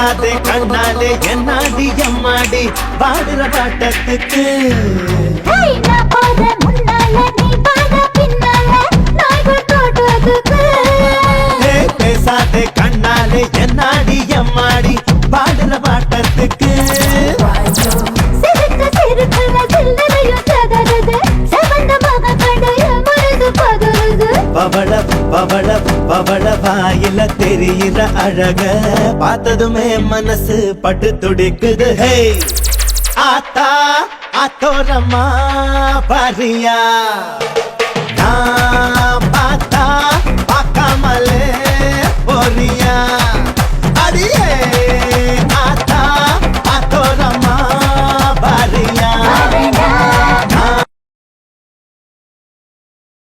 பேசாதே கண்ணாலே என்னாடி எம்மாடி பாடுற பாட்டத்துக்கு பேசாதே கண்ணாலே என்னாடி எம்மாடி பாடுற பாட்டத்துக்கு பவள பவள பவள வாயில தெரியிற அழக பார்த்ததுமே மனசு பட்டு துடிக்குது ஹே ஆத்தா ஆத்தோரமா பாரியா